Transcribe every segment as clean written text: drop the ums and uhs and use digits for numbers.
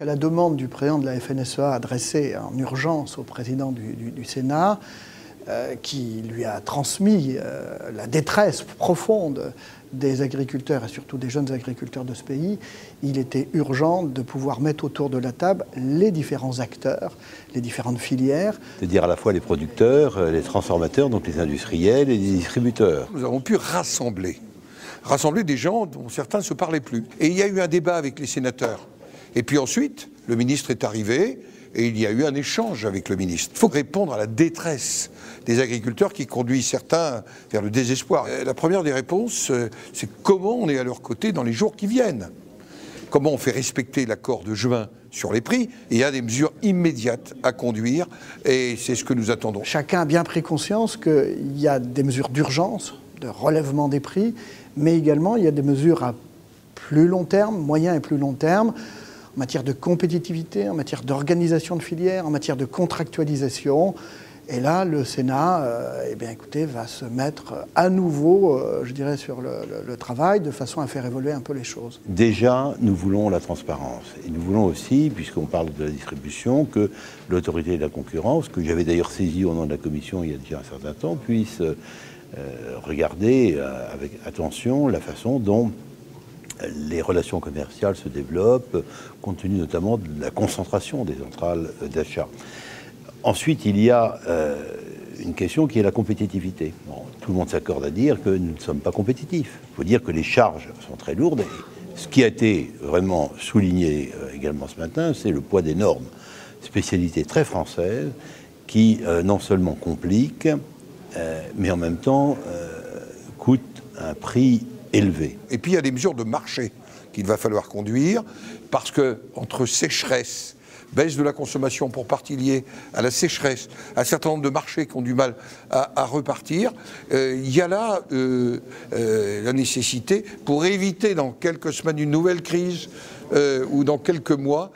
À la demande du président de la FNSEA adressée en urgence au président du Sénat, qui lui a transmis la détresse profonde des agriculteurs et surtout des jeunes agriculteurs de ce pays, il était urgent de pouvoir mettre autour de la table les différents acteurs, les différentes filières. C'est-à-dire à la fois les producteurs, les transformateurs, donc les industriels et les distributeurs. Nous avons pu rassembler des gens dont certains ne se parlaient plus. Et il y a eu un débat avec les sénateurs. Et puis ensuite, le ministre est arrivé et il y a eu un échange avec le ministre. Il faut répondre à la détresse des agriculteurs qui conduit certains vers le désespoir. La première des réponses, c'est comment on est à leur côté dans les jours qui viennent. Comment on fait respecter l'accord de juin sur les prix. Et il y a des mesures immédiates à conduire et c'est ce que nous attendons. Chacun a bien pris conscience qu'il y a des mesures d'urgence, de relèvement des prix, mais également il y a des mesures à plus long terme, moyen et plus long terme, en matière de compétitivité, en matière d'organisation de filières, en matière de contractualisation. Et là, le Sénat écoutez, va se mettre à nouveau, je dirais, sur le travail, de façon à faire évoluer un peu les choses. Déjà, nous voulons la transparence. Et nous voulons aussi, puisqu'on parle de la distribution, que l'autorité de la concurrence, que j'avais d'ailleurs saisi au nom de la Commission il y a déjà un certain temps, puisse regarder avec attention la façon dont les relations commerciales se développent, compte tenu notamment de la concentration des centrales d'achat. Ensuite, il y a une question qui est la compétitivité. Bon, tout le monde s'accorde à dire que nous ne sommes pas compétitifs. Il faut dire que les charges sont très lourdes. Et ce qui a été vraiment souligné également ce matin, c'est le poids des normes. Spécialité très française qui non seulement complique, mais en même temps coûte un prix élevé. Et puis il y a des mesures de marché qu'il va falloir conduire, parce que entre sécheresse, baisse de la consommation pour partie liée à la sécheresse, un certain nombre de marchés qui ont du mal à repartir, il y a là la nécessité, pour éviter dans quelques semaines une nouvelle crise, ou dans quelques mois,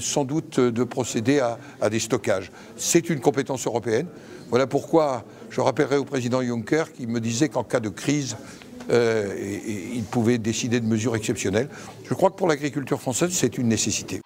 sans doute de procéder à des stockages. C'est une compétence européenne. Voilà pourquoi je rappellerai au président Juncker qui me disait qu'en cas de crise, il pouvait décider de mesures exceptionnelles. Je crois que pour l'agriculture française, c'est une nécessité.